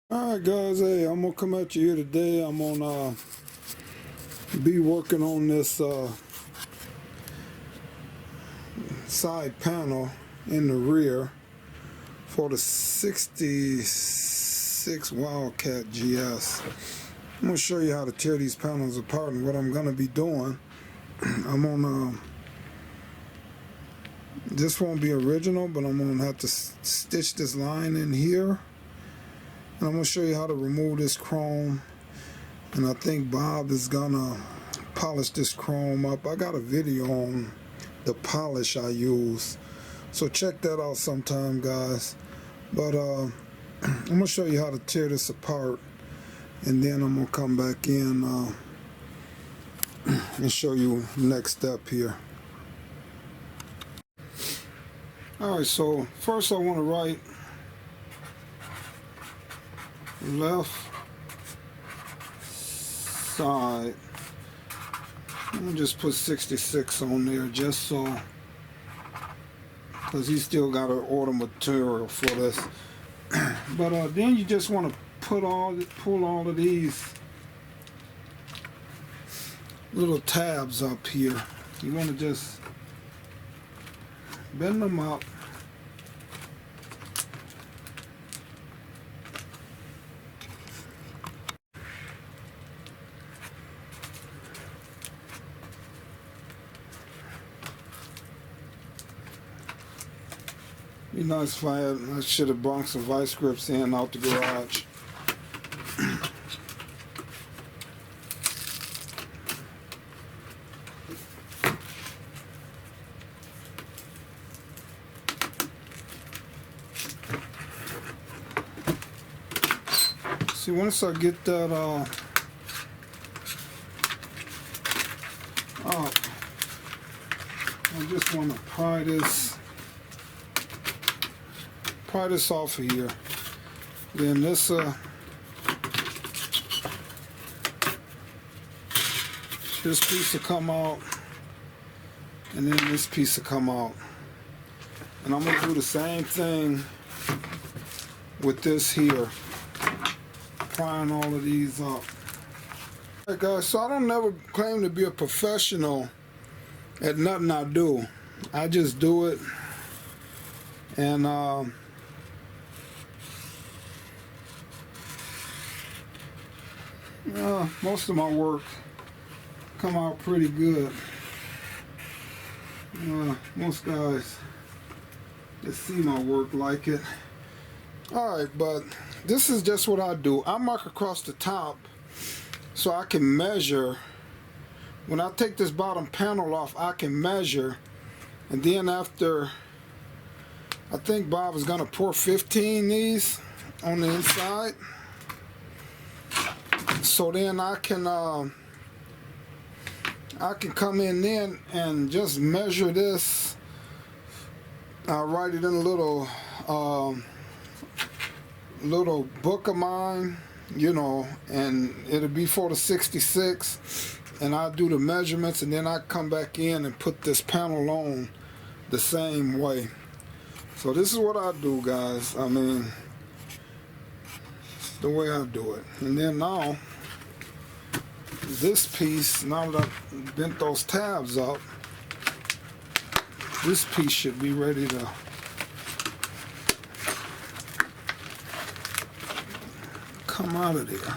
Alright guys, hey, I'm gonna come at you here today. I'm gonna be working on this side panel in the rear for the 66 Wildcat GS. I'm gonna show you how to tear these panels apart, and what I'm gonna be doing. I'm gonna this won't be original, but I'm gonna have to stitch this line in here. And I'm going to show you how to remove this chrome, and I think Bob is gonna polish this chrome up. I got a video on the polish I use, so check that out sometime, guys. But I'm going to show you how to tear this apart, and then I'm going to come back in and show you next step here. Alright, so first I want to write left side. I'm gonna just put 66 on there just so, because he still got to order material for this. But then you just want to pull all of these little tabs up here. You want to just bend them up. Be nice if I should have brought some vice grips in out the garage. See, once I get that up, I just want to pry this off of here. Then this piece will come out, and then this piece will come out. And I'm gonna do the same thing with this here, prying all of these up. Alright guys, so I don't never claim to be a professional at nothing I do. I just do it, and most of my work come out pretty good. Most guys that see my work like it. Alright, but this is just what I do. I mark across the top so I can measure. When I take this bottom panel off, I can measure, and then after, I think Bob is gonna pour 15 these on the inside. So then I can come in then and just measure this. I'll write it in a little book of mine, you know, and it'll be for the 66, and I'll do the measurements, and then I come back in and put this panel on the same way. So this is what I do, guys. I mean, the way I do it. And then now, this piece, now that I've bent those tabs up, this piece should be ready to come out of there.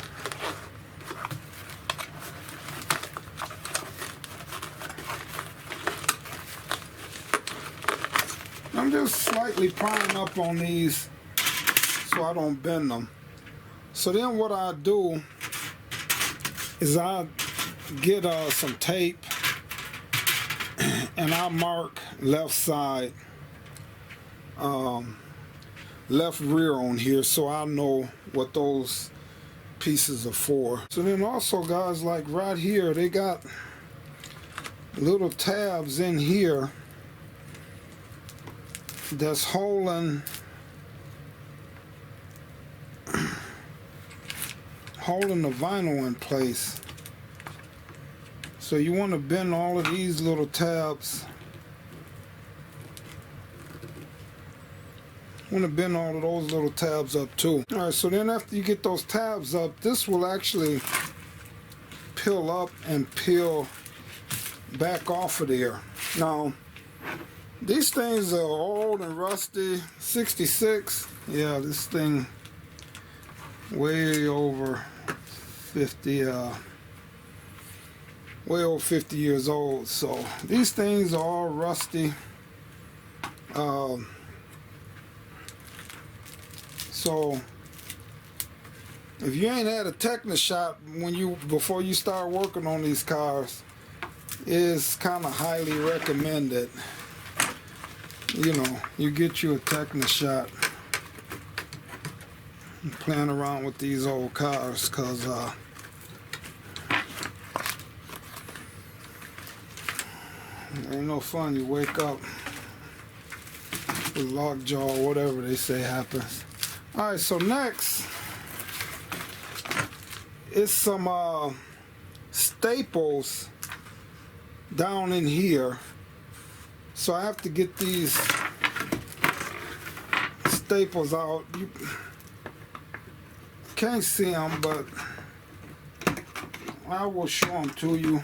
I'm just slightly prying up on these so I don't bend them. So then what I do is I get some tape, and I mark left side, left rear on here, so I know what those pieces are for. So then also, guys, like right here, they got little tabs in here that's holding the vinyl in place. So you want to bend all of these little tabs Want to bend all of those little tabs up too. All right, so then after you get those tabs up, this will actually peel up and peel back off of there. Now, these things are old and rusty. 66. Yeah, this thing way over 50. Way over 50 years old. So these things are all rusty. So if you ain't had a Technic shop before you start working on these cars, it's kind of highly recommended, you know, you get you a Technic shop and playing around with these old cars, because ain't no fun. You wake up with lockjaw or whatever they say happens. Alright, so next is some staples down in here. So I have to get these staples out. You can't see them, but I will show them to you.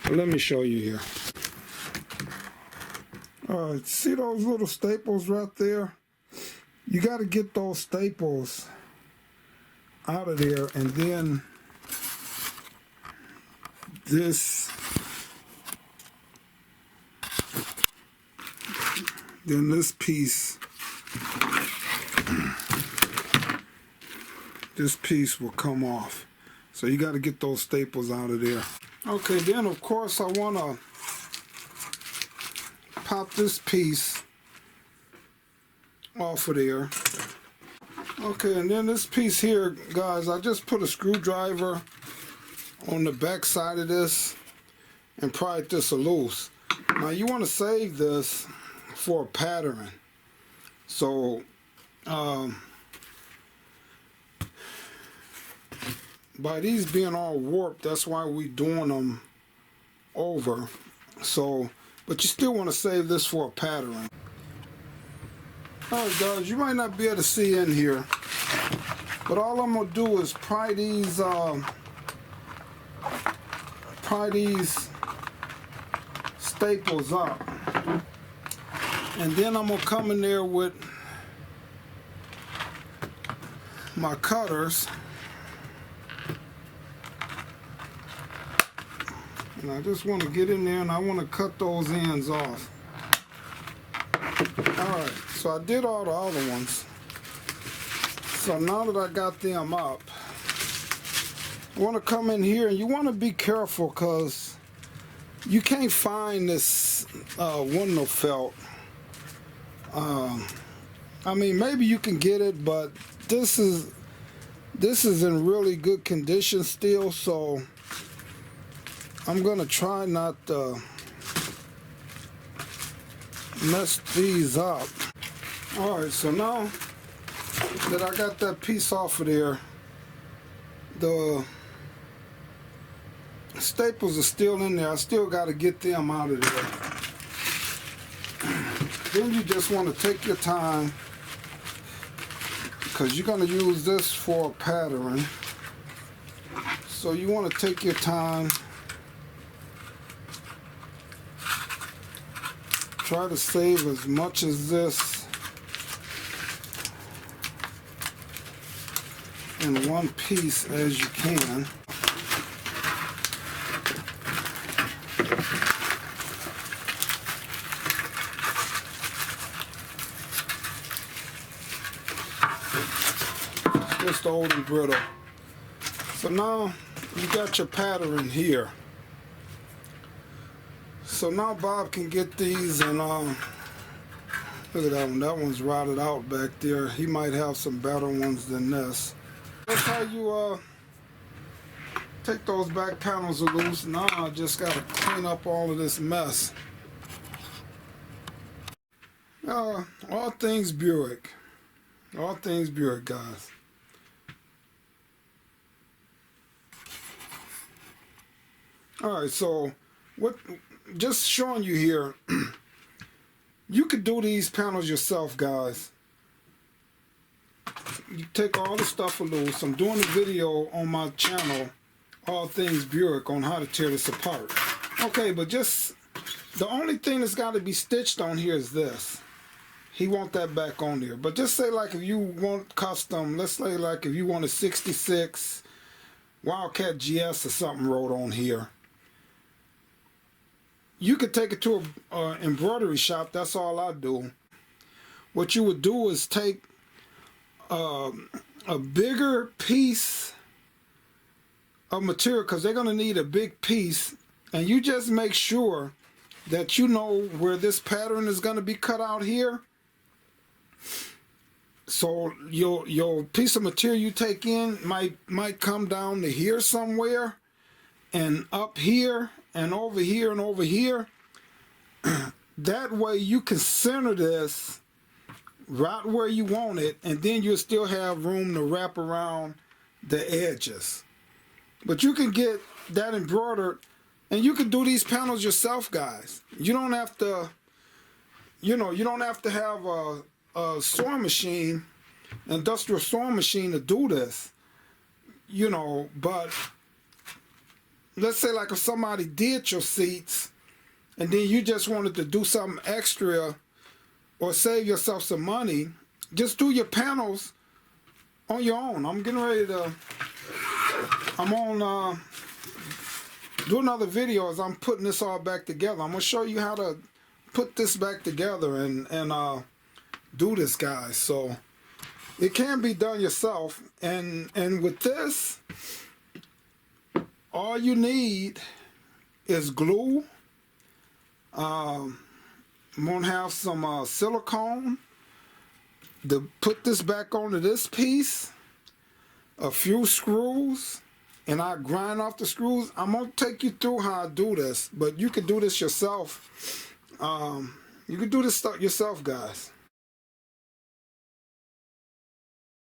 Let me show you here. Alright, see those little staples right there? You got to get those staples out of there, and then this piece will come off. So you got to get those staples out of there. Okay, then of course I want to pop this piece off of there. Okay, and then this piece here, guys, I just put a screwdriver on the back side of this and pried this loose. Now you want to save this for a pattern. So by these being all warped, that's why we doing them over. So, but you still want to save this for a pattern. Alright guys, you might not be able to see in here, but all I'm going to do is pry these staples up, and then I'm going to come in there with my cutters, and I just want to get in there and I want to cut those ends off. Alright, so I did all the other ones. So now that I got them up, I want to come in here, and you want to be careful because you can't find this window felt. I mean, maybe you can get it, but this is in really good condition still, so I'm gonna try not to mess these up. Alright, so now that I got that piece off of there, the staples are still in there. I still got to get them out of there. Then you just want to take your time, because you're going to use this for a pattern. So you want to take your time. Try to save as much as this in one piece as you can. Just old and brittle. So now you got your pattern here. So now Bob can get these, and look at that one. That one's rotted out back there. He might have some better ones than this. That's how you take those back panels loose. Now I just got to clean up all of this mess. All things Buick. All things Buick, guys. Alright, so just showing you here, You could do these panels yourself, guys. You take all the stuff loose. I'm doing a video on my channel, All Things Buick, on how to tear this apart. Okay, but just the only thing that's got to be stitched on here is this. He want that back on there. But just say like if you want custom, let's say like if you want a 66 Wildcat GS or something wrote on here. You could take it to an embroidery shop. That's all I do. What you would do is take a bigger piece of material, because they're going to need a big piece, and you just make sure that you know where this pattern is going to be cut out here. So your piece of material you take in might come down to here somewhere, and up here, and over here, and over here. That way you can center this right where you want it, and then you'll still have room to wrap around the edges. But you can get that embroidered, and you can do these panels yourself, guys. You don't have to, you don't have to have a sewing machine, industrial sewing machine, to do this. But let's say like if somebody did your seats, and then you just wanted to do something extra or save yourself some money, just do your panels on your own. I'm getting ready to, do another video as I'm putting this all back together. I'm going to show you how to put this back together and do this, guys. So it can be done yourself. And with this, all you need is glue. I'm going to have some silicone to put this back onto this piece, a few screws, and I grind off the screws. I'm going to take you through how I do this, but you can do this yourself. You can do this stuff yourself, guys.